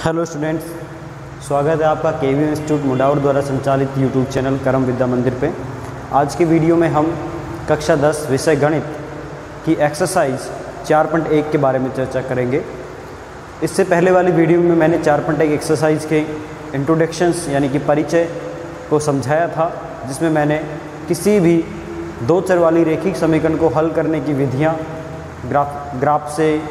Hello students, स्वागत है आपका केवी इंस्टीट्यूट मुडावर द्वारा संचालित यूट्यूब चैनल करम विद्या मंदिर पे। आज की वीडियो में हम कक्षा 10 विषय गणित की एक्सरसाइज 4.1 के बारे में चर्चा करेंगे। इससे पहले वाली वीडियो में मैंने 4.1 एक्सरसाइज के इंट्रोडक्शंस यानी कि परिचय को समझाया था, जिसमें मैंने किसी भी दो चर वाली रैखिक समीकरण को हल करने की विधियाँ ग्राफ से,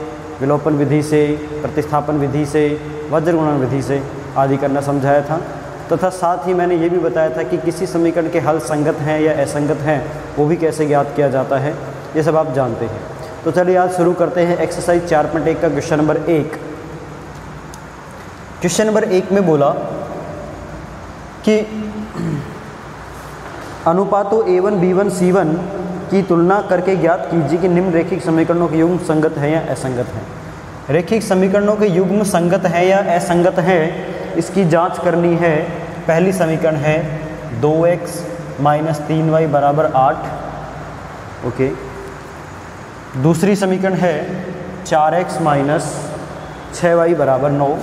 विलोपन विधि से, प्रतिस्थापन विधि से, वज्र गुणन विधि से आदि करना समझाया था। तथा साथ ही मैंने ये भी बताया था कि किसी समीकरण के हल संगत हैं या असंगत हैं वो भी कैसे ज्ञात किया जाता है, ये सब आप जानते हैं। तो चलिए आज शुरू करते हैं एक्सरसाइज 4.1 का क्वेश्चन नंबर 1। क्वेश्चन नंबर 1 में बोला कि अनुपातों A1 B1 C1 की तुलना करके ज्ञात कीजिए कि निम्न रैखिक समीकरणों के युग्म संगत है या असंगत है। रैखिक समीकरणों के युग्म संगत है या असंगत है, इसकी जांच करनी है। पहली समीकरण है 2x - 3y = 8। ओके। दूसरी समीकरण है 4x - 6y = 9।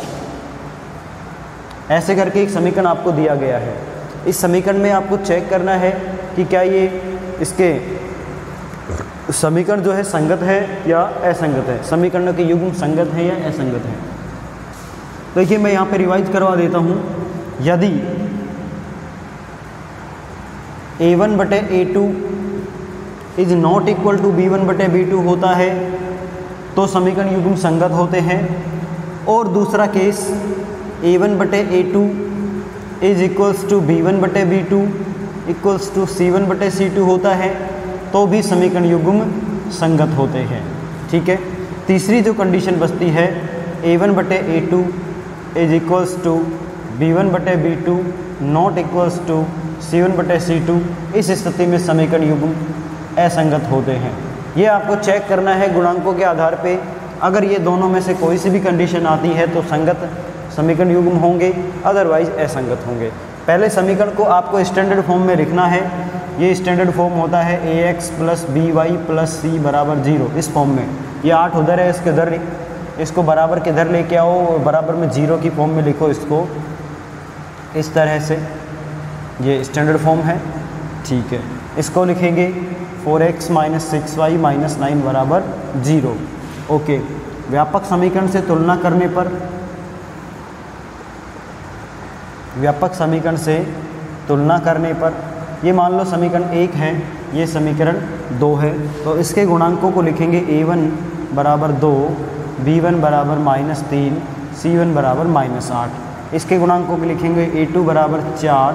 ऐसे करके एक समीकरण आपको दिया गया है। इस समीकरण में आपको चेक करना है कि क्या ये इसके समीकरण जो है संगत है या असंगत है, समीकरणों के युग्म संगत है या असंगत है। तो देखिए मैं यहाँ पे रिवाइज करवा देता हूँ। यदि A1/A2 is not equal to B1/B2 होता है तो समीकरण युग्म संगत होते हैं। और दूसरा case A1/A2 is equals to B1/B2 equals to C1/C2 होता है तो भी समीकरण युग्म संगत होते हैं। ठीक है। तीसरी जो कंडीशन बचती है A1/A2 is equals to B1/B2 not equals to C1/C2, इस स्थिति में समीकरण युग्म असंगत होते हैं। ये आपको चेक करना है गुणांकों के आधार पे। अगर ये दोनों में से कोई सी भी कंडीशन आती है तो संगत समीकरण युग्म होंगे, अदरवाइज असंगत होंगे। पहले समीकरण को आपको स्टैंडर्ड फॉर्म में लिखना है। ये स्टैंडर्ड फॉर्म होता है ax + by + c = 0। इस फॉर्म में ये 8 उधर है, इसके उधर, इसको बराबर के इधर लेके आओ और बराबर में 0 की फॉर्म में लिखो इसको इस तरह से। ये स्टैंडर्ड फॉर्म है। ठीक है। इसको लिखेंगे 4x - 6y - 9 = 0। ओके। व्यापक समीकरण से तुलना करने पर, व्यापक समीकरण से तुलना करने पर ये मान लो समीकरण 1 है, ये समीकरण 2 है, तो इसके गुणांकों को लिखेंगे A1 = 2, B1 = -3, C1 = -8। इसके गुणांकों को लिखेंगे A2 = 4,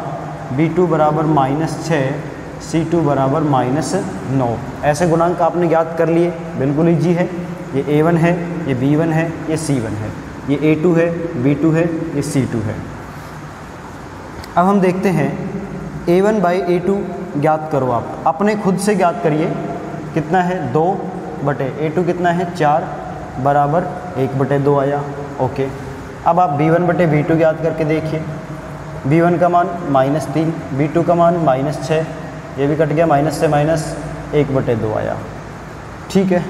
B2 = -6, C2 = -9। ऐसे गुणांक आपने ज्ञात कर लिए, बिल्कुल ईजी है। ये A1 है, ये B1 है, ये C1 है, ये A2 है, B2 है, ये C2 है। अब हम देखते हैं A1/A2 ज्ञात करो। आप अपने खुद से ज्ञात करिए। कितना है 2/A2 कितना है 4 बराबर 1/2 आया। ओके। अब आप B1/B2 ज्ञात करके देखिए। B1 का मान -3, B2 का मान -6, ये भी कट गया, माइनस से माइनस 1/2 आया। ठीक है।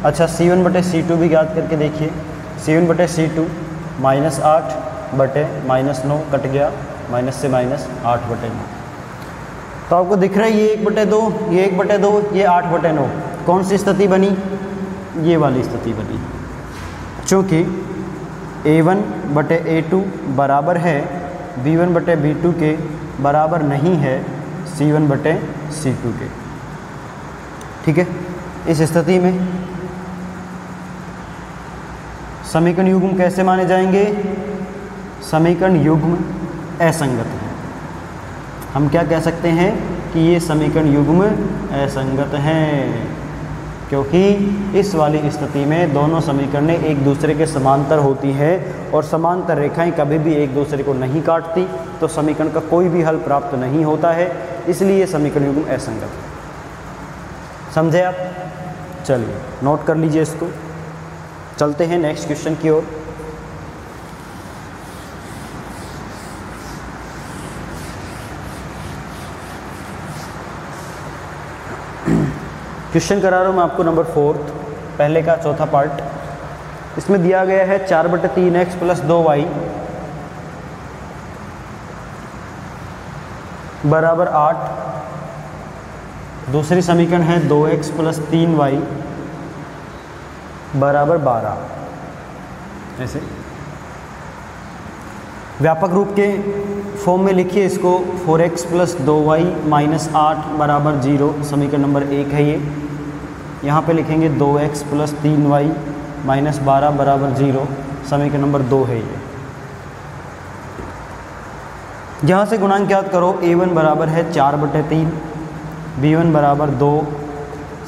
अच्छा C1/C2 भी ज्ञात करके देखिए। C1/C2 -8/-9 कट गया, माइनस से माइनस 8/9। तो आपको दिख रहा है ये 1/2, ये 1/2, ये 8/9। कौन सी स्थिति बनी? ये वाली स्थिति बनी। चूँकि A1/A2 बराबर है B1/B2 के, बराबर नहीं है C1/C2 के। ठीक है। इस स्थिति में समीकरण युग्म कैसे माने जाएंगे? समीकरण युग्म असंगत है। हम क्या कह सकते हैं कि ये समीकरण युग्म असंगत हैं, क्योंकि इस वाली स्थिति में दोनों समीकरणें एक दूसरे के समांतर होती हैं और समांतर रेखाएं कभी भी एक दूसरे को नहीं काटती, तो समीकरण का कोई भी हल प्राप्त नहीं होता है। इसलिए समीकरण युग्म असंगत है। समझे आप? चलिए नोट कर लीजिए इसको। चलते हैं नेक्स्ट क्वेश्चन की ओर। क्वेश्चन करा रहा हूँ मैं आपको नंबर 4, पहले का चौथा पार्ट। इसमें दिया गया है 4/3x प्लस 2y बराबर 8। दूसरी समीकरण है 2x प्लस 3y बराबर 12। ऐसे व्यापक रूप के फॉर्म में लिखिए इसको। 4x प्लस 2y माइनस 8 बराबर 0 समीकरण नंबर 1 है ये। यहाँ पे लिखेंगे 2x प्लस 3y माइनस 12 बराबर 0 समीकरण नंबर 2 है ये। यहाँ से गुणांक ज्ञात करो। a1 बराबर है 4/3, b1 बराबर 2,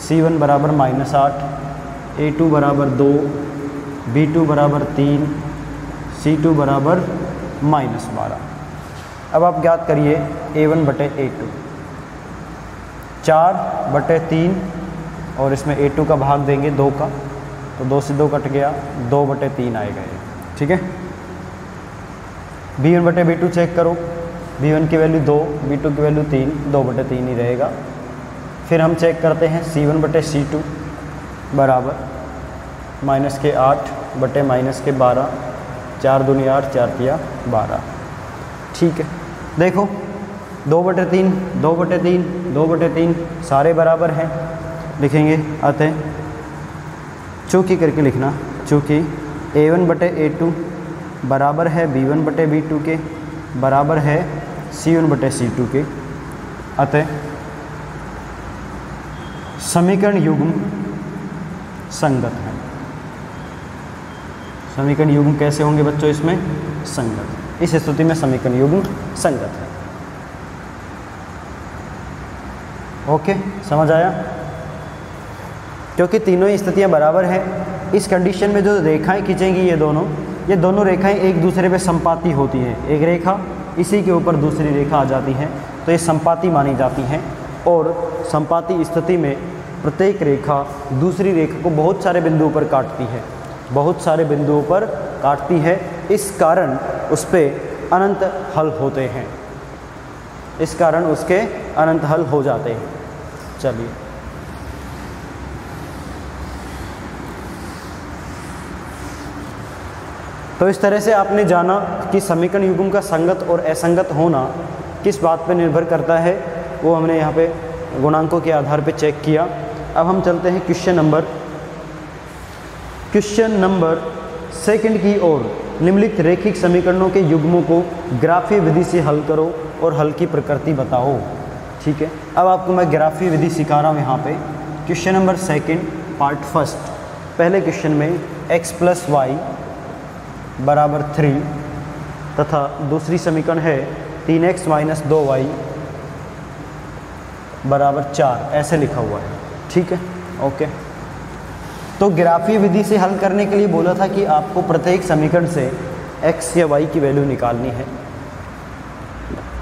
c1 बराबर -8, a2 बराबर 2, b2 बराबर 3, c2 बराबर -12। अब आप ज्ञात करिए a1/a2। 4/3 और इसमें a2 का भाग देंगे 2 का, तो 2 से 2 कट गया, 2/3 आएगा ये। ठीक है। b1/b2 चेक करो। b1 की वैल्यू 2, b2 की वैल्यू 3, 2/3 ही रहेगा। फिर हम चेक करते हैं c1/c2 बराबर -8 बटे -12, 4 दूनी 8, 4 तिया 12। ठीक है। देखो 2/3, 2/3, 2/3 सारे बराबर हैं। लिखेंगे अतः चूँकि करके लिखना, चूँकि a1/a2 बराबर है b1/b2 के बराबर है c1/c2 के, अतः समीकरण युग्म संगत है। समीकरण युग्म कैसे होंगे बच्चों? इसमें संगत। इस स्थिति में समीकरण युग्म संगत है। ओके, समझ आया? क्योंकि तीनों ही स्थितियां बराबर हैं, इस कंडीशन में जो रेखाएं खींचेंगी ये दोनों रेखाएं एक दूसरे पे संपाती होती हैं। एक रेखा इसी के ऊपर दूसरी रेखा आ जाती है, तो ये संपाती मानी जाती हैं। और संपाती स्थिति में प्रत्येक रेखा दूसरी रेखा को बहुत सारे बिंदुओं पर काटती है, बहुत सारे बिंदुओं पर काटती है। इस कारण उस पे अनंत हल होते हैं, इस कारण उसके अनंत हल हो जाते हैं। चलिए, तो इस तरह से आपने जाना कि समीकरण युग्म का संगत और असंगत होना किस बात पर निर्भर करता है, वो हमने यहाँ पे गुणांकों के आधार पे चेक किया। अब हम चलते हैं क्वेश्चन नंबर सेकंड की ओर। निम्नलिखित रैखिक समीकरणों के युग्मों को ग्राफीय विधि से हल करो और हल की प्रकृति बताओ। ठीक है। अब आपको मैं ग्राफीय विधि सिखा रहा हूँ यहाँ पे। Question number second part first. पहले क्वेश्चन में x प्लस वाई बराबर 3 तथा दूसरी समीकरण है 3x माइनस 2y बराबर 4, ऐसे लिखा हुआ है। ठीक है, ओके। तो ग्राफीय विधि से हल करने के लिए बोला था कि आपको प्रत्येक समीकरण से x या y की वैल्यू निकालनी है।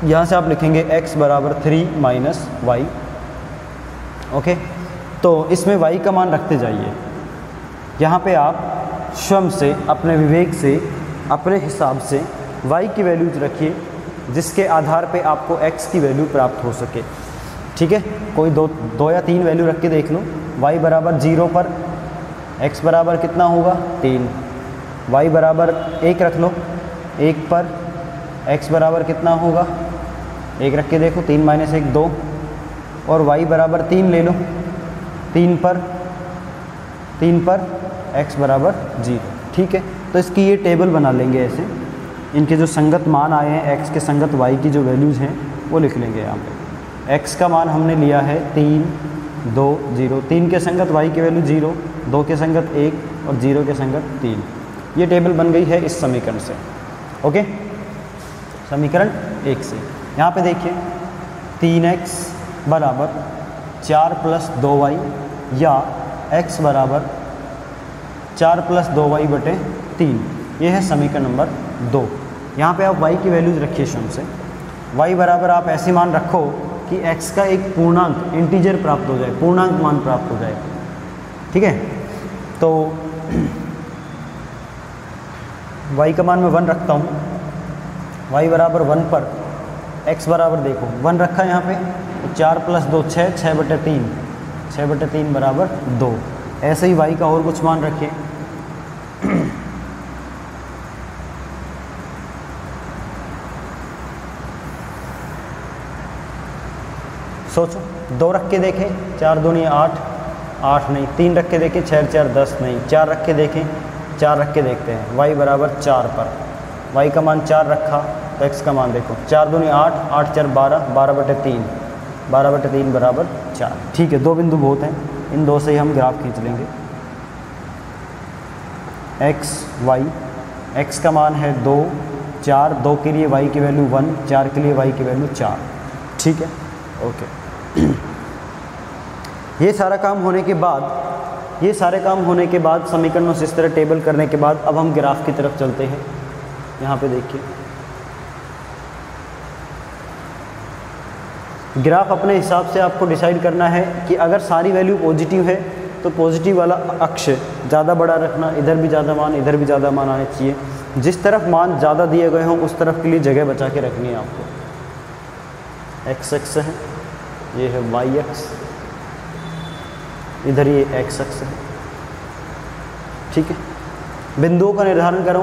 यहाँ से आप लिखेंगे x बराबर 3 माइनस वाई। ओके, तो इसमें y का मान रखते जाइए। यहाँ पे आप स्वयं से, अपने विवेक से, अपने हिसाब से y की वैल्यूज रखिए, जिसके आधार पे आपको x की वैल्यू प्राप्त हो सके। ठीक है, कोई दो या तीन वैल्यू रख के देख लो। y बराबर 0 पर x बराबर कितना होगा 3, y बराबर 1 रख लो, 1 पर x बराबर कितना होगा 1 रख के देखो, 3 माइनस 1 2, और y बराबर 3 ले लो, 3 पर x बराबर 0। ठीक है, तो इसकी ये टेबल बना लेंगे ऐसे। इनके जो संगत मान आए हैं, x के संगत y की जो वैल्यूज़ हैं वो लिख लेंगे यहाँ पे। x का मान हमने लिया है 3 2 0, 3 के संगत y की वैल्यू 0, 2 के संगत 1 और 0 के संगत 3। ये टेबल बन गई है इस समीकरण से। ओके, समीकरण 1 से। यहाँ पे देखिए 3x बराबर 4 प्लस 2y या x बराबर 4 प्लस 2y बटे 3, ये है समीकरण नंबर 2। यहाँ पे आप y की वैल्यूज रखिए स्वयं से। y बराबर आप ऐसे मान रखो कि x का एक पूर्णांक इंटीजर प्राप्त हो जाए, पूर्णांक मान प्राप्त हो जाए। ठीक है, तो y का मान मैं 1 रखता हूँ। y बराबर 1 पर x बराबर देखो 1 रखा है यहाँ पे, तो 4 प्लस 2 6, 6 बटे 3, 6 बटे 3 बराबर 2। ऐसे ही y का और कुछ मान रखिए। सोचो, 2 रख के देखें, 4 दूनी 8, 8 नहीं, 3 रख के देखें, 6 4 10 नहीं, 4 रख के देखें, 4 रख के देखते हैं, y बराबर 4 पर y का मान 4 रखा तो x का मान देखो, 4 दूनी 8, 8 4 12, 12/3, 12/3 बराबर 4। ठीक है, 2 बिंदु बहुत हैं, इन 2 से ही हम ग्राफ खींच लेंगे। x y, x का मान है 2, 4, 2 के लिए y की वैल्यू 1, 4 के लिए y की वैल्यू 4। ठीक है, ओके। ये सारा काम होने के बाद, ये सारे काम होने के बाद, समीकरणों से इस तरह टेबल करने के बाद अब हम ग्राफ की तरफ चलते हैं। यहाँ पे देखिए, ग्राफ अपने हिसाब से आपको डिसाइड करना है कि अगर सारी वैल्यू पॉजिटिव है तो पॉजिटिव वाला अक्ष ज़्यादा बड़ा रखना, इधर भी ज़्यादा मान, इधर भी ज़्यादा मान आने चाहिए। जिस तरफ मान ज़्यादा दिए गए हों उस तरफ के लिए जगह बचा के रखनी है आपको। एक्स एक्स है, ये है वाई एक्स, इधर ये एक्स एक्स है। ठीक है, बिंदुओं का निर्धारण करो,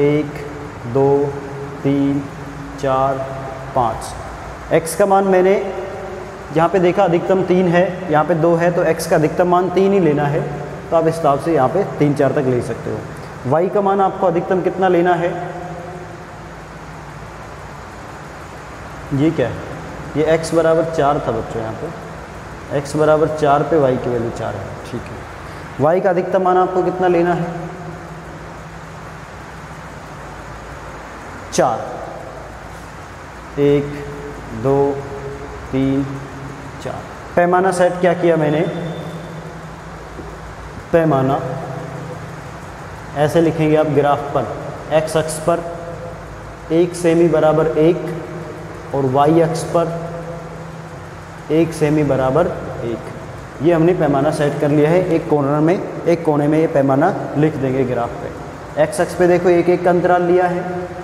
1 2 3 4 5। x का मान मैंने यहाँ पे देखा अधिकतम 3 है, यहाँ पे 2 है, तो x का अधिकतम मान 3 ही लेना है। तो आप इस हिसाब से यहाँ पे 3 4 तक ले सकते हो। y का मान आपको अधिकतम कितना लेना है, ये क्या है, ये x बराबर 4 था बच्चों, यहाँ पे x बराबर 4 पे y की वैल्यू 4 है। ठीक है, y का अधिकतम मान आपको कितना लेना है, 4। 1 2 3 4। पैमाना सेट क्या किया मैंने, पैमाना ऐसे लिखेंगे आप ग्राफ पर, x अक्ष पर 1 सेमी बराबर 1 और y अक्ष पर 1 सेमी बराबर 1। ये हमने पैमाना सेट कर लिया है। एक कॉर्नर में, एक कोने में ये पैमाना लिख देंगे ग्राफ पे। x अक्ष पे देखो 1 1 का अंतराल लिया है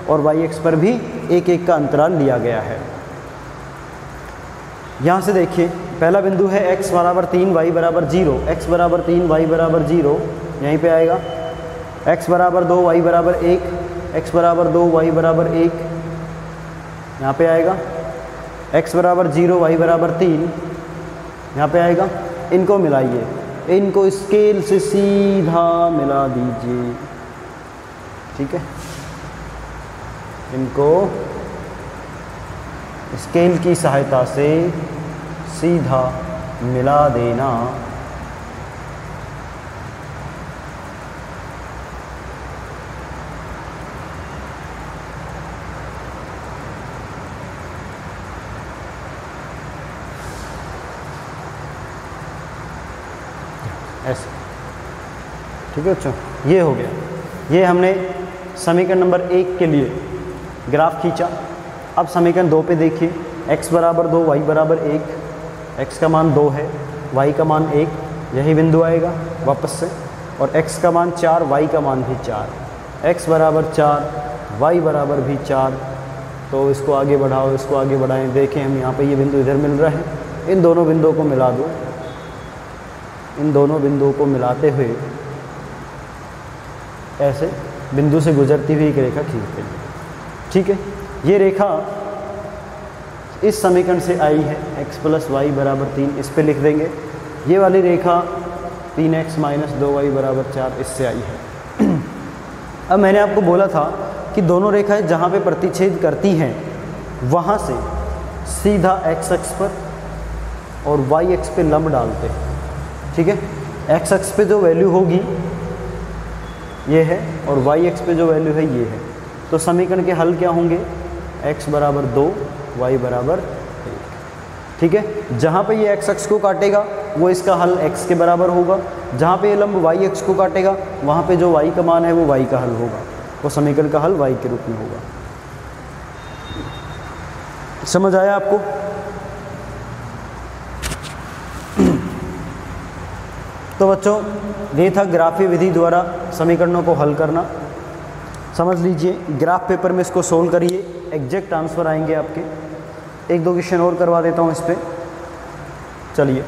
और y अक्ष पर भी 1 1 का अंतराल लिया गया है। यहाँ से देखिए, पहला बिंदु है x बराबर 3 y बराबर 0, x बराबर 3 y बराबर 0, यहीं पे आएगा। x बराबर 2 y बराबर 1, x बराबर 2 y बराबर 1, यहाँ पे आएगा। x बराबर 0 y बराबर 3, यहाँ पे आएगा। इनको मिलाइए, इनको स्केल से सीधा मिला दीजिए। ठीक है, इनको स्केल की सहायता से सीधा मिला देना। ऐसे, ठीक है बच्चों, ये हो गया। ये हमने समीकरण नंबर 1 के लिए ग्राफ खींचा। अब समीकरण 2 पे देखिए, x बराबर 2 y बराबर 1, x का मान 2 है, y का मान 1, यही बिंदु आएगा वापस से, और x का मान 4, y का मान भी 4, x बराबर 4 y बराबर भी 4। तो इसको आगे बढ़ाओ, इसको आगे बढ़ाएं। देखें हम यहाँ पे ये बिंदु इधर मिल रहा है, इन दोनों बिंदुओं को मिला दो। इन दोनों बिंदुओं को मिलाते हुए ऐसे बिंदु से गुजरती हुई एक रेखा खींचते हैं। ठीक है, ये रेखा इस समीकरण से आई है, x + y बराबर 3, इस पे लिख देंगे। ये वाली रेखा 3x - 2y बराबर 4 इससे आई है। अब मैंने आपको बोला था कि दोनों रेखाएं जहाँ पे प्रतिच्छेद करती हैं वहाँ से सीधा x अक्ष पर और y अक्ष पे लंब डालते हैं। ठीक है, x अक्ष पे जो वैल्यू होगी ये है और y अक्ष पे जो वैल्यू है ये है। तो समीकरण के हल क्या होंगे, x बराबर 2 y बराबर 1। ठीक है, जहाँ पे ये x अक्ष को काटेगा वो इसका हल x के बराबर होगा, जहाँ पे ये लंब y अक्ष को काटेगा वहाँ पे जो y का मान है वो y का हल होगा, वो समीकरण का हल y के रूप में होगा। समझ आया आपको? तो बच्चों, ये था ग्राफीय विधि द्वारा समीकरणों को हल करना। समझ लीजिए, ग्राफ पेपर में इसको सोल्व करिए, एग्जैक्ट आंसर आएंगे आपके। 1 2 क्वेश्चन और करवा देता हूँ इस पर। चलिए,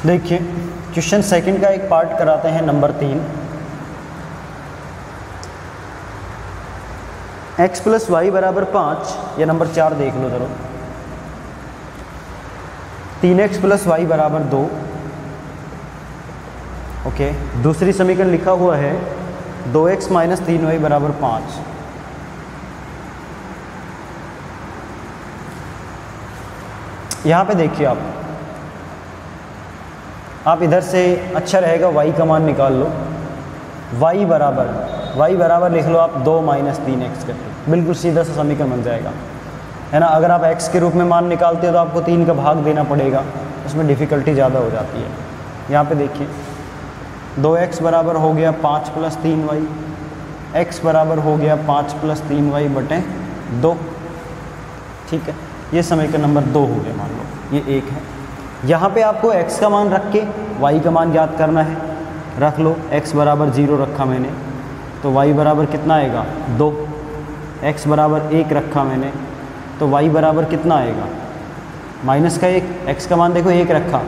देखिए क्वेश्चन सेकंड का एक पार्ट कराते हैं, नंबर 3। x + y = 5, या नंबर 4 देख लो जरा। 3x + y = 2। ओके, दूसरी समीकरण लिखा हुआ है 2x - 3y = 5। यहाँ पे देखिए आप इधर से अच्छा रहेगा y का मान निकाल लो। y बराबर लिख लो आप 2 - 3x करके, बिल्कुल सीधा सा समीकरण बन जाएगा, है ना। अगर आप x के रूप में मान निकालते हो तो आपको 3 का भाग देना पड़ेगा, उसमें डिफ़िकल्टी ज़्यादा हो जाती है। यहाँ पे देखिए 2x बराबर हो गया 5 + 3y, x बराबर हो गया 5 + 3y बटे 2। ठीक है, ये समीकरण नंबर 2 हो गया, मान लो ये 1 है। यहाँ पे आपको x का मान रख के y का मान याद करना है। रख लो, x बराबर 0 रखा मैंने, तो y बराबर कितना आएगा 2। x बराबर 1 रखा मैंने, तो y बराबर कितना आएगा -1। x का मान देखो 1 रखा,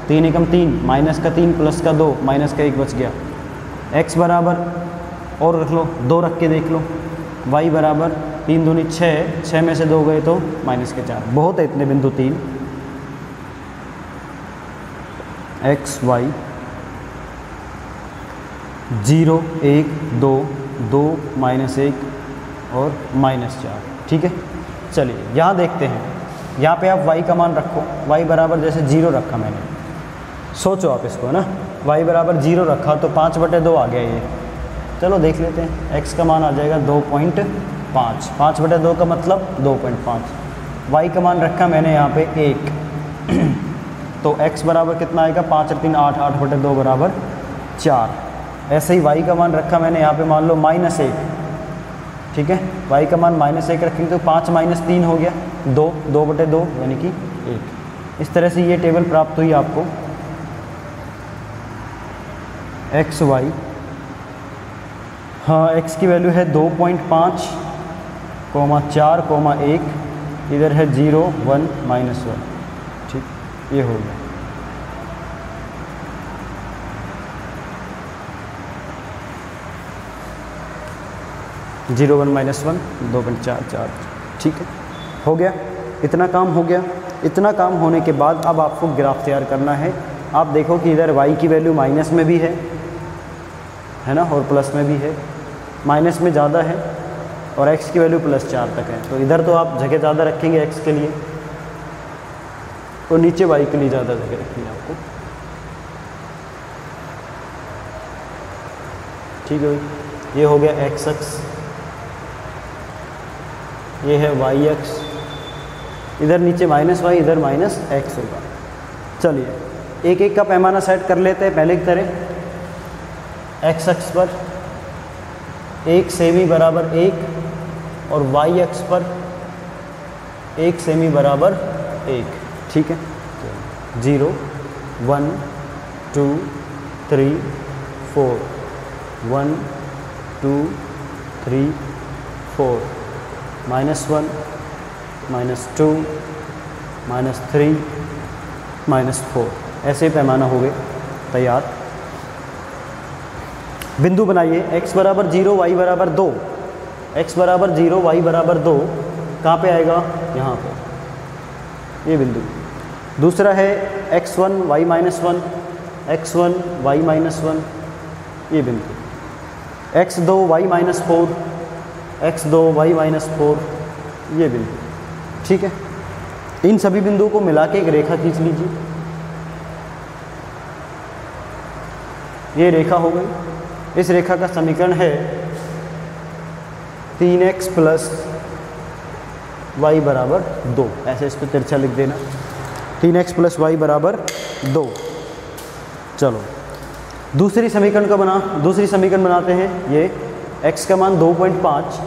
3 एकम 3, -3 + 2, -1 बच गया। x बराबर और रख लो 2 रख के देख लो, y बराबर 3 दूनी 6, 6 में से 2 गए तो -4। बहुत है इतने बिंदु 3। x y 0 1 2 2 -1 और -4। ठीक है, चलिए यहाँ देखते हैं। यहाँ पे आप y का मान रखो, y बराबर जैसे 0 रखा मैंने, सोचो आप इसको, है ना। y बराबर 0 रखा तो 5/2 आ गया ये। चलो देख लेते हैं, x का मान आ जाएगा 2.5। 5/2 का मतलब 2.5। y का मान रखा मैंने यहाँ पे 1, तो x बराबर कितना आएगा 5 और 3 8, 8/2 बराबर 4। ऐसे ही y का मान रखा मैंने यहाँ पे मान लो -1। ठीक है, y का मान -1 रखेंगे तो 5 - 3 हो गया 2, 2/2 यानी कि 1। इस तरह से ये टेबल प्राप्त हुई आपको। x y, हाँ x की वैल्यू है 2.5, 4, 1, इधर है 0 1 -1। ठीक, ये हो गया। जीरो 1 -1 2.44। ठीक है, हो गया, इतना काम हो गया। इतना काम होने के बाद अब आपको ग्राफ तैयार करना है। आप देखो कि इधर y की वैल्यू माइनस में भी है ना, और प्लस में भी है। माइनस में ज़्यादा है और x की वैल्यू +4 तक है, तो इधर तो आप जगह ज़्यादा रखेंगे x के लिए, और नीचे y के लिए ज़्यादा जगह रखनी है आपको। ठीक है, ये हो गया x अक्ष, ये है y अक्ष, इधर नीचे -y, इधर -x होगा। चलिए एक एक का पैमाना सेट कर लेते हैं पहले की तरह। x अक्ष पर 1 सेमी बराबर 1 और y अक्ष पर 1 सेमी बराबर 1। ठीक है, 0 1 2 3 4, 1 2 3 4, -1 -2 -3 -4, ऐसे पैमाना हो गए तैयार। बिंदु बनाइए, x बराबर 0 y बराबर 2, x बराबर 0 y बराबर 2 कहाँ पे आएगा, यहाँ पे ये बिंदु। दूसरा है x1 y -1, x1 y -1, ये बिंदु। x2 y -4, x2 y -4, ये बिंदु। ठीक है, इन सभी बिंदुओं को मिला के एक रेखा खींच लीजिए। ये रेखा हो गई। इस रेखा का समीकरण है 3x + y बराबर 2। ऐसे इस पर तिरछा लिख देना, 3x + y बराबर 2। चलो दूसरी समीकरण बनाते हैं। ये x का मान 2.5,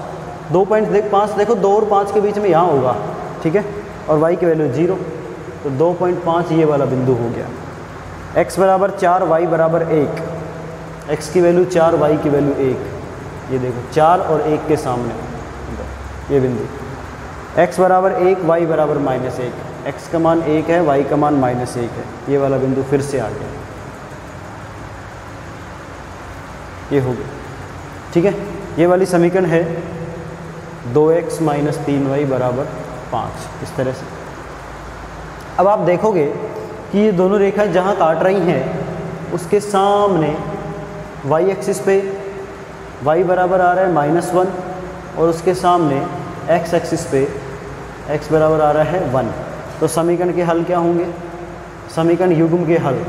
2.5 देखो 2 और 5 के बीच में यहाँ होगा। ठीक है, और y की वैल्यू 0, तो 2.5 ये वाला बिंदु हो गया। x बराबर 4 y बराबर 1, x की वैल्यू 4 y की वैल्यू 1। ये देखो 4 और 1 के सामने ये बिंदु। x बराबर 1 y बराबर -1, x का मान 1 है, y का मान -1 है, ये वाला बिंदु फिर से आ गया, ये हो गया। ठीक है, ये वाली समीकरण है 2x - 3y = 5, इस तरह से। अब आप देखोगे कि ये दोनों रेखाएं जहाँ काट रही हैं उसके सामने y एक्सिस पे y बराबर आ रहा है -1 और उसके सामने x एक्सिस पे x बराबर आ रहा है 1। तो समीकरण के हल क्या होंगे? समीकरण युग्म के हल,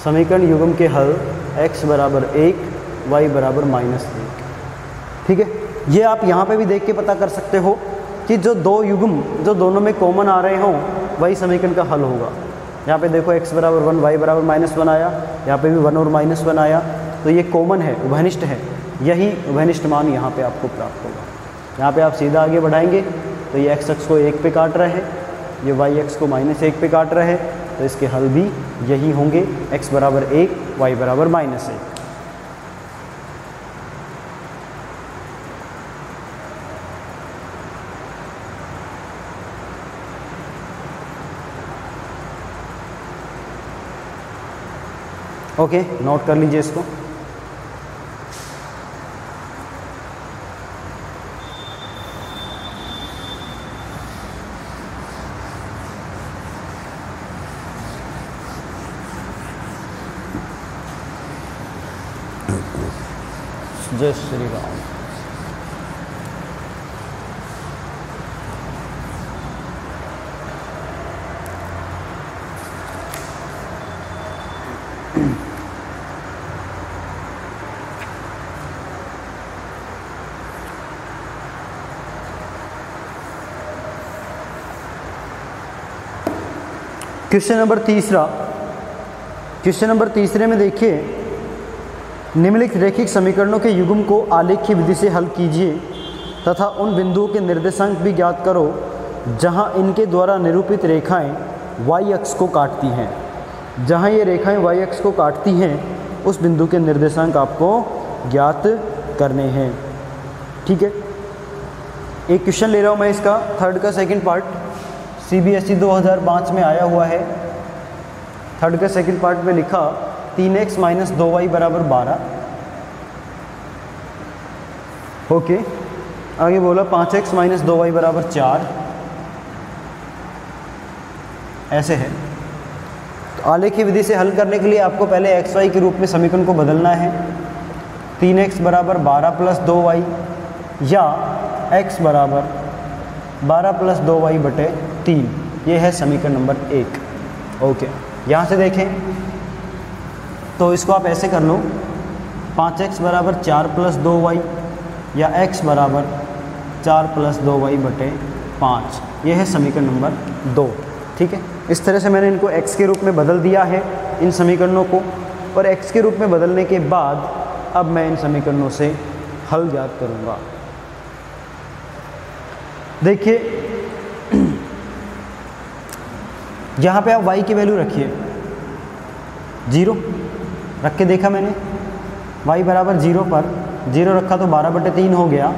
समीकरण युग्म के हल x बराबर 1, y बराबर -1। ठीक है, ये आप यहाँ पे भी देख के पता कर सकते हो कि जो दो युग्म जो दोनों में कॉमन आ रहे हों वही समीकरण का हल होगा। यहाँ पे देखो x बराबर 1, y बराबर -1 आया, यहाँ पे भी 1 और -1 आया, तो ये कॉमन है, उभयनिष्ठ है, यही उभयनिष्ठ मान यहाँ पे आपको प्राप्त होगा। यहाँ पे आप सीधा आगे बढ़ाएंगे तो ये x अक्ष को 1 पे काट रहे हैं, ये y अक्ष को -1 पे काट रहे हैं, तो इसके हल भी यही होंगे, x बराबर 1, y बराबर -1। ओके, नोट कर लीजिए इसको। जय श्री राम। क्वेश्चन नंबर तीसरा, क्वेश्चन नंबर तीसरे में देखिए, निम्नलिखित रैखिक समीकरणों के युग्म को आलेखीय विधि से हल कीजिए तथा उन बिंदुओं के निर्देशांक भी ज्ञात करो जहां इनके द्वारा निरूपित रेखाएं y अक्ष को काटती हैं। जहां ये रेखाएं y अक्ष को काटती हैं उस बिंदु के निर्देशांक आपको ज्ञात करने हैं। ठीक है, एक क्वेश्चन ले रहा हूँ मैं, इसका थर्ड का सेकंड पार्ट, CBSE 2005 में आया हुआ है। थर्ड का सेकंड पार्ट में लिखा 3x - 2y = 12। ओके, आगे बोला 5x - 2y = 4, ऐसे है। तो आलेखीय विधि से हल करने के लिए आपको पहले x y के रूप में समीकरण को बदलना है। 3x = 12 + 2y या x = 12 + 2y / 3, ये है समीकरण नंबर 1। ओके, यहाँ से देखें तो इसको आप ऐसे कर लो, 5x = 4 + 2y या x = 4 + 2y / 5, ये है समीकरण नंबर 2। ठीक है, इस तरह से मैंने इनको x के रूप में बदल दिया है इन समीकरणों को, और x के रूप में बदलने के बाद अब मैं इन समीकरणों से हल ज्ञात करूँगा। देखिए, यहाँ पे आप y की वैल्यू रखिए 0, रख के देखा मैंने, y बराबर 0 पर 0 रखा तो 12/3 हो गया,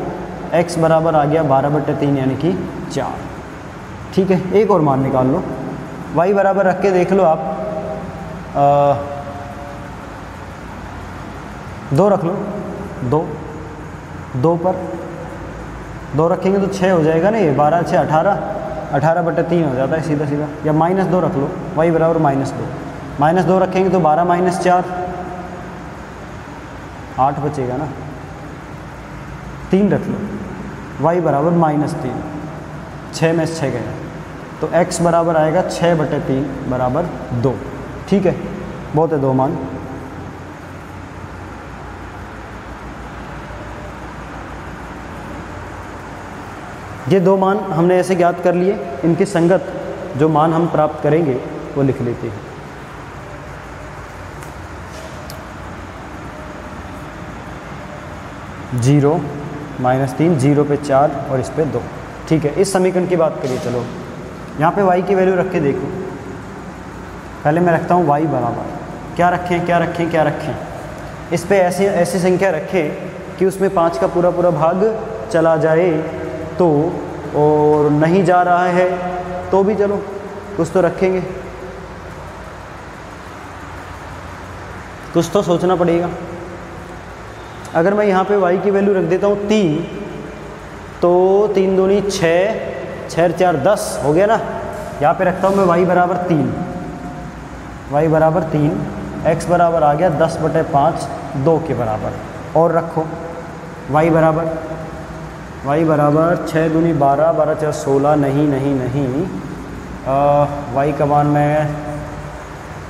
x बराबर आ गया 12/3 यानी कि 4। ठीक है, एक और मान निकाल लो, y बराबर रख के देख लो आप, 2 रख लो, 2 पर 2 रखेंगे तो 6 हो जाएगा ना, ये 12 6 18, 18/3 हो जाता है सीधा सीधा, या -2 रख लो, y बराबर -2, -2 रखेंगे तो 12 - 4 8 बचेगा ना, 3 रख लो, y बराबर -3, 6 में से 6 गया, तो x बराबर आएगा 6/3 बराबर 2। ठीक है, बहुत है 2 मान। ये 2 मान हमने ऐसे ज्ञात कर लिए, इनके संगत जो मान हम प्राप्त करेंगे वो लिख लेते हैं। जीरो -3, 0 पे 4 और इस पे 2। ठीक है, इस समीकरण की बात करिए। चलो यहाँ पे y की वैल्यू रख के देखो, पहले मैं रखता हूँ y बराबर, क्या रखें क्या रखें क्या रखें, इस पे ऐसी संख्या रखें कि उसमें 5 का पूरा भाग चला जाए तो, और नहीं जा रहा है तो भी चलो कुछ तो रखेंगे, कुछ तो सोचना पड़ेगा। अगर मैं यहाँ पे y की वैल्यू रख देता हूँ 3, तो 3 दूनी 6, 6 4 10 हो गया ना। यहाँ पे रखता हूँ मैं y बराबर 3, y बराबर 3, x बराबर आ गया 10/5 2 के बराबर। और रखो y बराबर 6 दूनी 12, 12 4 16, नहीं नहीं नहीं, y का मान मैं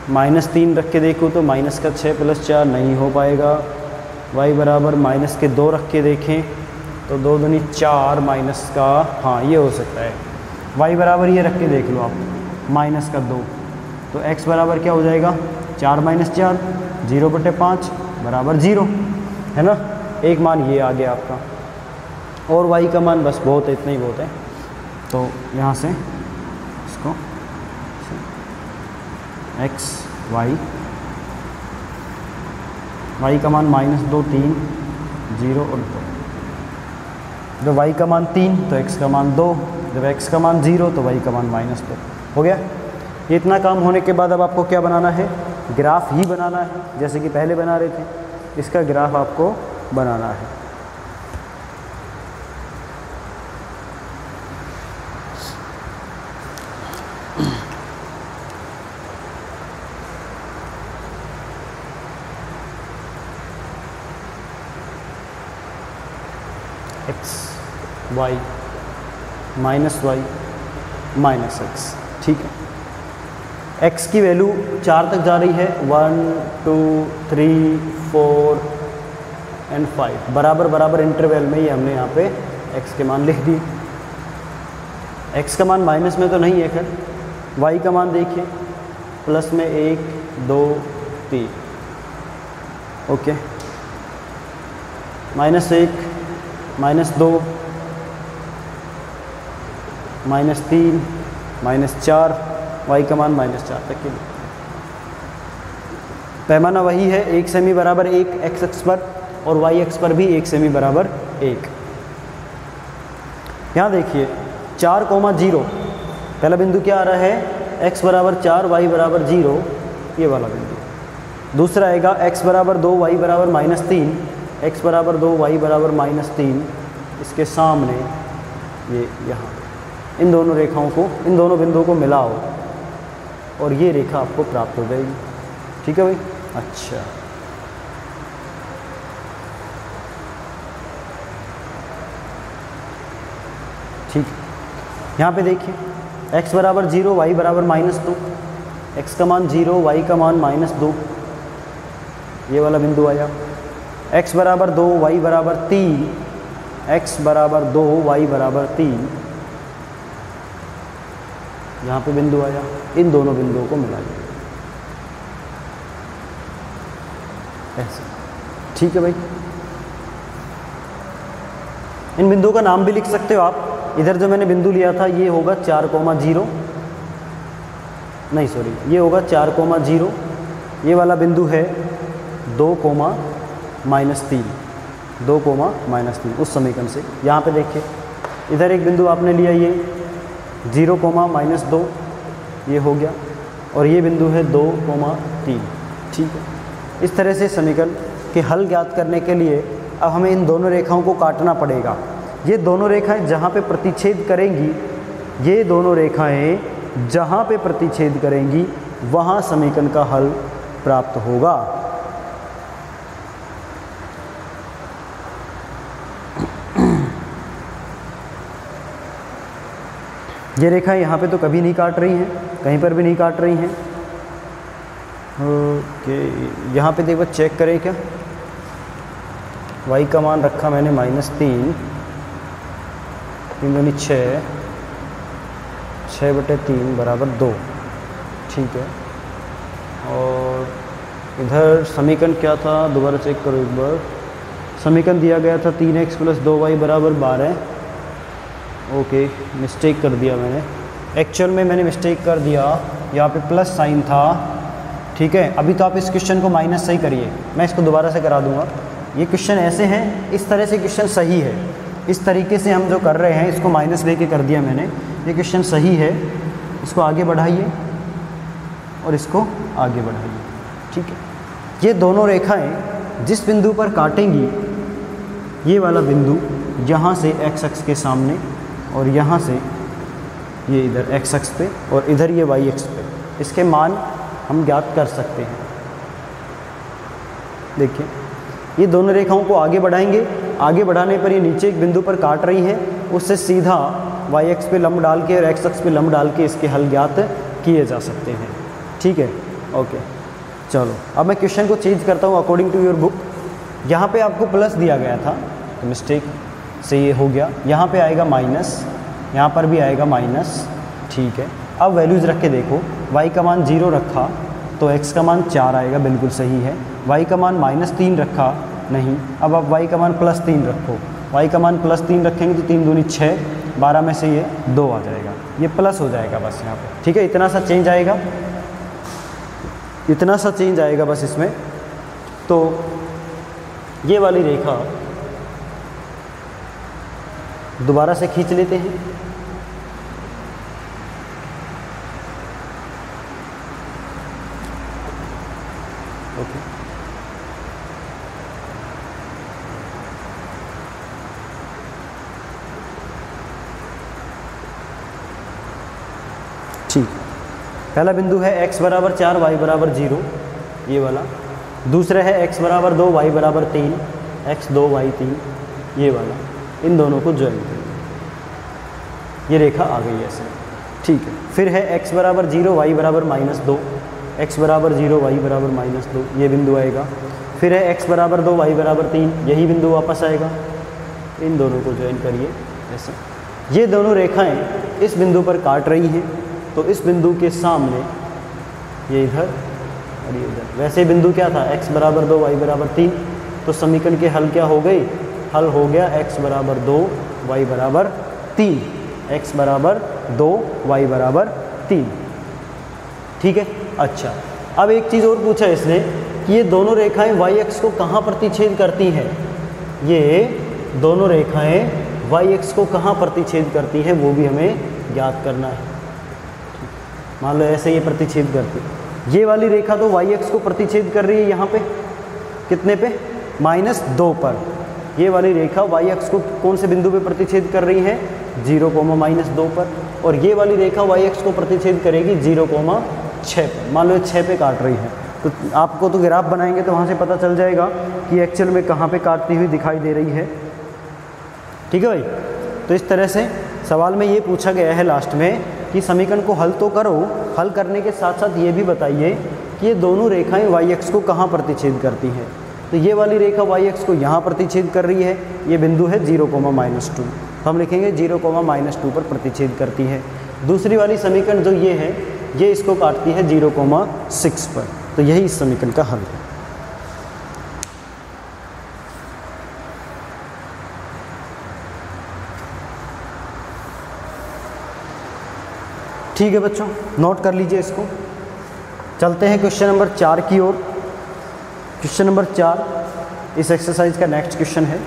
-3 रख के देखूँ तो माइनस का 6 + 4 नहीं हो पाएगा। y बराबर -2 रख के देखें तो 2 दूनी 4 माइनस का, हाँ ये हो सकता है। y बराबर ये रख के देख लो आप -2, तो x बराबर क्या हो जाएगा 4 - 4 0/5 बराबर 0 है ना। एक मान ये आ गया आपका, और y का मान बस बहुत है, इतना ही बहुत है। तो यहाँ से इसको x y का मान -2 3 0 और 2। जब y का मान 3 तो x का मान 2, जब x का मान 0 तो y का मान -2 हो गया। ये इतना काम होने के बाद अब आपको क्या बनाना है, ग्राफ ही बनाना है, जैसे कि पहले बना रहे थे। इसका ग्राफ आपको बनाना है। x y -x, ठीक है। x की वैल्यू 4 तक जा रही है, 1 2 3 4 एंड 5 बराबर बराबर इंटरवल में ही हमने यहाँ पे x के मान लिख दिए। x का मान माइनस में तो नहीं है खैर। y का मान देखिए प्लस में 1 2 3, ओके, -1 -2 -3 -4, y का मान -4 तक के लिए। पैमाना वही है, 1 सेमी बराबर 1 x अक्ष पर और y अक्ष पर भी 1 सेमी बराबर 1। यहाँ देखिए 4,0 पहला बिंदु क्या आ रहा है, x बराबर 4 y बराबर 0, ये वाला बिंदु। दूसरा आएगा x बराबर 2 y बराबर -3, x बराबर 2 y बराबर -3, इसके सामने ये यहाँ इन दोनों रेखाओं को, इन दोनों बिंदुओं को मिलाओ और ये रेखा आपको प्राप्त हो जाएगी। ठीक है भाई। अच्छा, ठीक, यहाँ पे देखिए x बराबर 0 y बराबर -2, x का मान 0 y का मान -2, ये वाला बिंदु आया। x बराबर 2 y बराबर 3, x बराबर 2 y बराबर 3, यहाँ पे बिंदु आया। इन दोनों बिंदुओं को मिलाइए ऐसे, ठीक है भाई। इन बिंदुओं का नाम भी लिख सकते हो आप। इधर जो मैंने बिंदु लिया था ये होगा 4,0, नहीं सॉरी, ये होगा 4,0, ये वाला बिंदु है 2,-3, 2,-3 उस समीकरण से। यहाँ पे देखिए इधर एक बिंदु आपने लिया ये 0,-2, ये हो गया, और ये बिंदु है 2,3, ठीक है। इस तरह से समीकरण के हल ज्ञात करने के लिए अब हमें इन दोनों रेखाओं को काटना पड़ेगा। ये दोनों रेखाएं जहाँ पे प्रतिच्छेद करेंगी, ये दोनों रेखाएं जहाँ पे प्रतिच्छेद करेंगी वहाँ समीकरण का हल प्राप्त होगा। ये रेखाएं यहाँ पे तो कभी नहीं काट रही हैं, कहीं पर भी नहीं काट रही हैं। ओके, यहाँ पे देखो चेक करें क्या, y का मान रखा मैंने -3, 3 दूनी 6, 6/3 बराबर 2, ठीक है। और इधर समीकरण क्या था, दोबारा चेक करो एक बार। समीकरण दिया गया था 3x + 2y बराबर 12। ओके, मिस्टेक कर दिया मैंने, एक्चुअल में मैंने मिस्टेक कर दिया, यहाँ पे प्लस साइन था, ठीक है। अभी तो आप इस क्वेश्चन को माइनस से ही करिए, मैं इसको दोबारा से करा दूंगा। ये क्वेश्चन ऐसे हैं, इस तरह से क्वेश्चन सही है, इस तरीके से हम जो कर रहे हैं, इसको माइनस लेके कर दिया मैंने, ये क्वेश्चन सही है। इसको आगे बढ़ाइए और इसको आगे बढ़ाइए, ठीक है। ये दोनों रेखाएं जिस बिंदु पर काटेंगी, ये वाला बिंदु यहाँ से एक्स अक्ष के सामने और यहाँ से ये इधर एक्स अक्ष पे और इधर ये वाई अक्ष पे, इसके मान हम ज्ञात कर सकते हैं। देखिए ये दोनों रेखाओं को आगे बढ़ाएंगे, आगे बढ़ाने पर ये नीचे एक बिंदु पर काट रही हैं, उससे सीधा वाई एक्स पे लंब डाल के और एक्स अक्ष पे लंब डाल के इसके हल ज्ञात किए जा सकते हैं, ठीक है। ओके चलो अब मैं क्वेश्चन को चेंज करता हूँ अकॉर्डिंग टू योर बुक। यहाँ पे आपको प्लस दिया गया था तो मिस्टेक से ये हो गया, यहाँ पे आएगा माइनस, यहाँ पर भी आएगा माइनस, ठीक है। अब वैल्यूज़ रख के देखो, y का मान 0 रखा तो x का मान 4 आएगा, बिल्कुल सही है। y का मान -3 रखा नहीं, अब आप y का मान +3 रखो, y का मान +3 रखेंगे तो 3 दूनी 6, 12 में से ये 2 आ जाएगा, ये प्लस हो जाएगा बस यहाँ पे, ठीक है। इतना सा चेंज आएगा, इतना सा चेंज आएगा बस इसमें। तो ये वाली रेखा दोबारा से खींच लेते हैं। ओके ठीक, पहला बिंदु है x बराबर 4 y बराबर 0, ये वाला। दूसरा है x बराबर 2 y बराबर 3, x 2 y 3, ये वाला। इन दोनों को ज्वाइन करें, ये रेखा आ गई ऐसे, ठीक है। फिर है x बराबर 0 y बराबर -2, x बराबर 0 y बराबर -2, ये बिंदु आएगा। फिर है x बराबर 2 y बराबर 3, यही बिंदु वापस आएगा। इन दोनों को ज्वाइन करिए ऐसे। ये दोनों रेखाएं इस बिंदु पर काट रही हैं, तो इस बिंदु के सामने ये इधर और ये इधर। वैसे बिंदु क्या था, x बराबर 2 y बराबर 3, तो समीकरण के हल क्या हो गई, हल हो गया x बराबर 2 y बराबर 3, x बराबर 2 y बराबर 3, ठीक है। अच्छा अब एक चीज़ और पूछा इसने कि ये दोनों रेखाएं y अक्ष को कहाँ प्रतिच्छेद करती हैं, ये दोनों रेखाएं y अक्ष को कहाँ प्रतिच्छेद करती हैं वो भी हमें ज्ञात करना है। मान लो ऐसे ये प्रतिच्छेद करती, ये वाली रेखा तो y अक्ष को प्रतिच्छेद कर रही है यहाँ पे, कितने पे, -2 पर। ये वाली रेखा y अक्ष को कौन से बिंदु पे प्रतिच्छेद कर रही है, 0, -2 पर। और ये वाली रेखा y अक्ष को प्रतिच्छेद करेगी 0,6 पे। मान लो 6 पे काट रही है, तो आपको तो ग्राफ बनाएंगे तो वहाँ से पता चल जाएगा कि एक्चुअल में कहाँ पे काटती हुई दिखाई दे रही है, ठीक है भाई। तो इस तरह से सवाल में ये पूछा गया है लास्ट में कि समीकरण को हल तो करो, हल करने के साथ साथ ये भी बताइए कि ये दोनों रेखाएं y अक्ष को कहाँ प्रतिच्छेद करती हैं। तो ये वाली रेखा y अक्ष को यहाँ प्रतिच्छेद कर रही है, ये बिंदु है 0,-2, तो हम लिखेंगे 0,-2 पर प्रतिच्छेद करती है। दूसरी वाली समीकरण जो ये है, ये इसको काटती है 0,6 पर, तो यही इस समीकरण का हल है। ठीक है बच्चों, नोट कर लीजिए इसको। चलते हैं क्वेश्चन नंबर 4 की ओर। क्वेश्चन नंबर 4 इस एक्सरसाइज का नेक्स्ट क्वेश्चन है।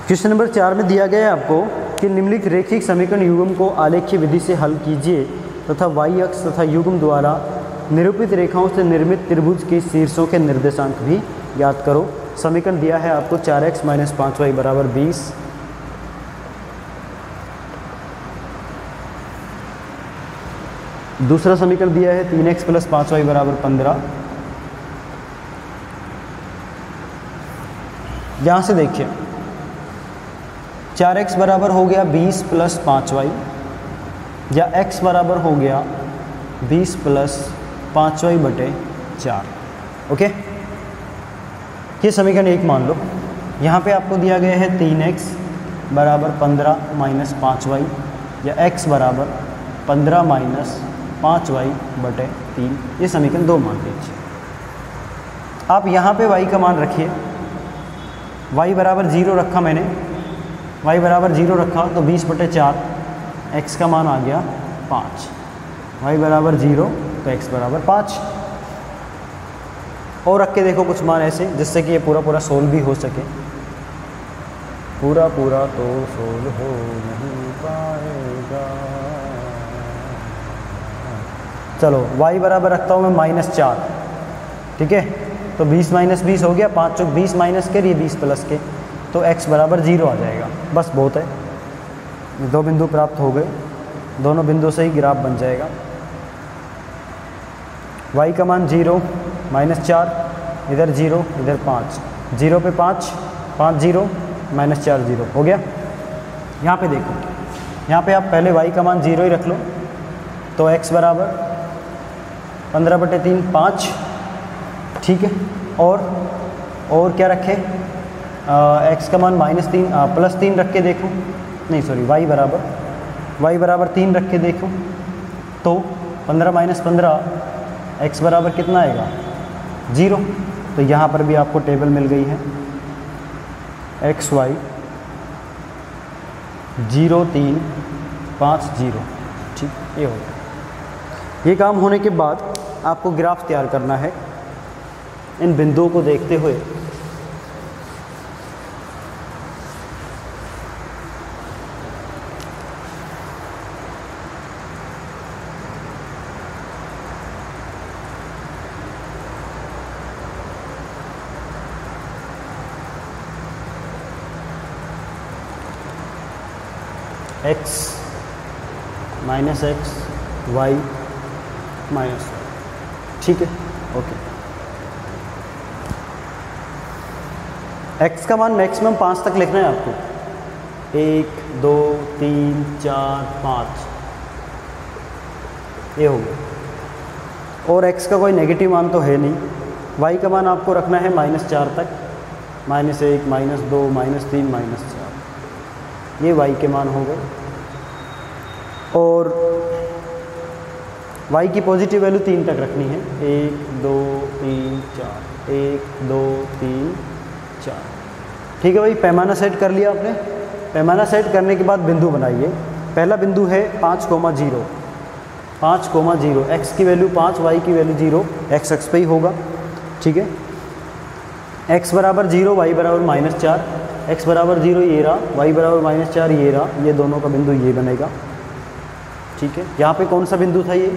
क्वेश्चन नंबर 4 में दिया गया है आपको कि निम्नलिखित रैखिक समीकरण युग्म को आलेखीय विधि से हल कीजिए तथा y अक्ष तथा युग्म द्वारा निरूपित रेखाओं से निर्मित त्रिभुज के शीर्षों के निर्देशांक भी याद करो। समीकरण दिया है आपको 4x - 5y बराबर 20, दूसरा समीकरण दिया है 3x + 5y बराबर 15। यहाँ से देखिए 4x बराबर हो गया 20 + 5y, या x बराबर हो गया 20 + 5y बटे 4। ओके, ये समीकरण 1 मान लो। यहाँ पे आपको दिया गया है 3x बराबर 15 - 5y, या x बराबर 15 माइनस 5y/3, ये समीकरण 2 मान लीजिए। आप यहाँ पे y का मान रखिए, y बराबर 0 रखा मैंने, y बराबर 0 रखा तो 20/4, x का मान आ गया 5, y बराबर 0 तो x बराबर 5। और रख के देखो कुछ मान ऐसे जिससे कि ये पूरा सोल्व भी हो सके। पूरा तो सोल्व हो नहीं पाएगा। चलो y बराबर रखता हूँ मैं -4, ठीक है, तो 20 माइनस 20 हो गया, 5 चौक 20 माइनस के, ये 20 प्लस के, तो x बराबर 0 आ जाएगा। बस बहुत है, 2 बिंदु प्राप्त हो गए, दोनों बिंदु से ही ग्राफ बन जाएगा। y का मान 0, -4, इधर 0, इधर 5, 0 पे 5, 5 0, -4 0 हो गया। यहाँ पे देखो, यहाँ पे आप पहले y का मान 0 ही रख लो, तो x बराबर 15/3 5, ठीक है। और क्या रखें, x का मान -3 +3 रख के देखो, नहीं सॉरी y बराबर 3 रख के देखो, तो 15 - 15 x बराबर कितना आएगा 0। तो यहाँ पर भी आपको टेबल मिल गई है, x y 0 3 5 0, ठीक, ये हो गया। ये काम होने के बाद आपको ग्राफ तैयार करना है इन बिंदुओं को देखते हुए। x -x y -y, ठीक है, ओके। x का मान मैक्सिमम 5 तक लिखना है आपको, 1 2 3 4 5, ये हो गया। और x का कोई नेगेटिव मान तो है नहीं। y का मान आपको रखना है -4 तक, -1 -2 -3 -4, ये y के मान हो गए। और y की पॉजिटिव वैल्यू 3 तक रखनी है, 1 2 3 4, 1 2 3 4, ठीक है भाई। पैमाना सेट कर लिया आपने। पैमाना सेट करने के बाद बिंदु बनाइए। पहला बिंदु है 5,0, 5,0, x की वैल्यू 5, y की वैल्यू 0, x अक्ष पे ही होगा, ठीक है। x बराबर 0, y बराबर -4, x बराबर 0 ये रहा, y बराबर -4 ये रहा, ये दोनों का बिंदु ये बनेगा, ठीक है। यहाँ पे कौन सा बिंदु था, ये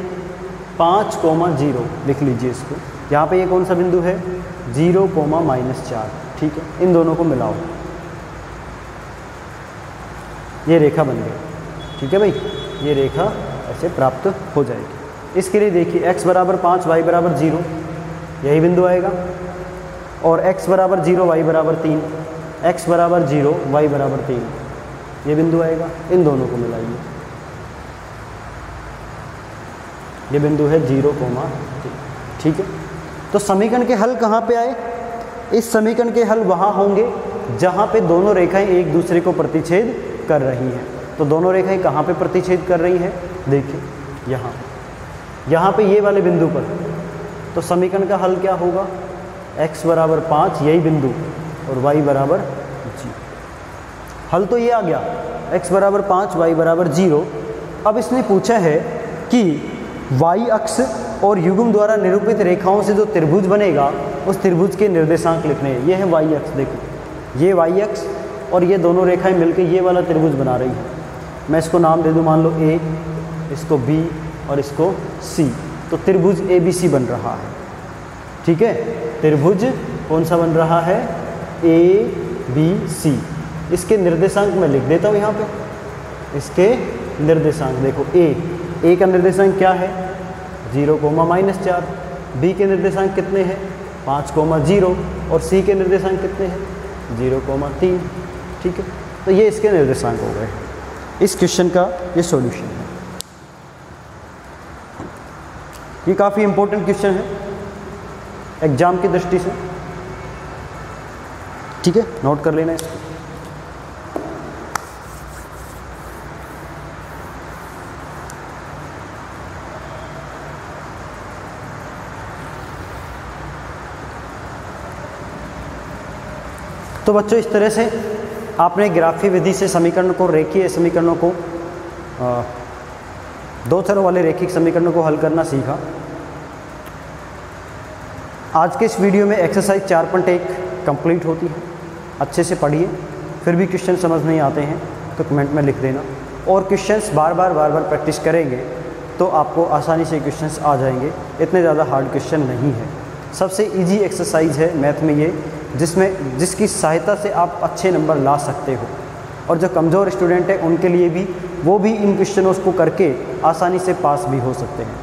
5,0 लिख लीजिए इसको। यहाँ पे ये कौन सा बिंदु है 0, -4, ठीक है। इन दोनों को मिलाओ, ये रेखा बन गई, ठीक है भाई। ये रेखा ऐसे प्राप्त हो जाएगी। इसके लिए देखिए x बराबर 5, y बराबर 0, यही बिंदु आएगा। और x बराबर 0, y बराबर 3, x बराबर 0, y बराबर 3, ये बिंदु आएगा। इन दोनों को मिलाइए, ये बिंदु है 0, 3, ठीक है। तो समीकरण के हल कहाँ पे आए? इस समीकरण के हल वहाँ होंगे जहाँ पे दोनों रेखाएं एक दूसरे को प्रतिच्छेद कर रही हैं। तो दोनों रेखाएं कहाँ पे प्रतिच्छेद कर रही हैं? देखिए यहाँ पे ये वाले बिंदु पर। तो समीकरण का हल क्या होगा? x बराबर 5, यही बिंदु, और y बराबर 0। हल तो ये आ गया, x बराबर 5, y बराबर 0। अब इसने पूछा है कि y अक्ष और युग्म द्वारा निरूपित रेखाओं से जो त्रिभुज बनेगा उस त्रिभुज के निर्देशांक लिखने हैं। ये है y अक्ष, देखो ये y अक्ष और ये दोनों रेखाएं मिलकर ये वाला त्रिभुज बना रही है। मैं इसको नाम दे दूं, मान लो A, इसको B और इसको C। तो त्रिभुज ABC बन रहा है, ठीक है। त्रिभुज कौन सा बन रहा है? ABC। इसके निर्देशांक मैं लिख देता हूँ यहाँ पे। इसके निर्देशांक देखो, A का निर्देशांक क्या है? 0, -4। B के निर्देशांक कितने हैं? 5, 0। और C के निर्देशांक कितने हैं? 0, 3, ठीक है। तो ये इसके निर्देशांक हो गए। इस क्वेश्चन का ये सॉल्यूशन है। ये काफ़ी इंपॉर्टेंट क्वेश्चन है एग्जाम की दृष्टि से, ठीक है, नोट कर लेना इसको। तो बच्चों इस तरह से आपने ग्राफीय विधि से समीकरण को, रेखीय समीकरणों को, दो चरों वाले रैखिक समीकरणों को हल करना सीखा। आज के इस वीडियो में एक्सरसाइज 4.1 कंप्लीट होती है। अच्छे से पढ़िए, फिर भी क्वेश्चन समझ नहीं आते हैं तो कमेंट में लिख देना, और क्वेश्चंस बार बार प्रैक्टिस करेंगे तो आपको आसानी से क्वेश्चंस आ जाएंगे। इतने ज़्यादा हार्ड क्वेश्चन नहीं है, सबसे इजी एक्सरसाइज है मैथ में ये, जिसकी सहायता से आप अच्छे नंबर ला सकते हो। और जो कमज़ोर स्टूडेंट है उनके लिए भी, वो भी इन क्वेश्चनों को करके आसानी से पास भी हो सकते हैं।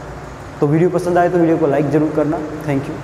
तो वीडियो पसंद आए तो वीडियो को लाइक ज़रूर करना। Thank you.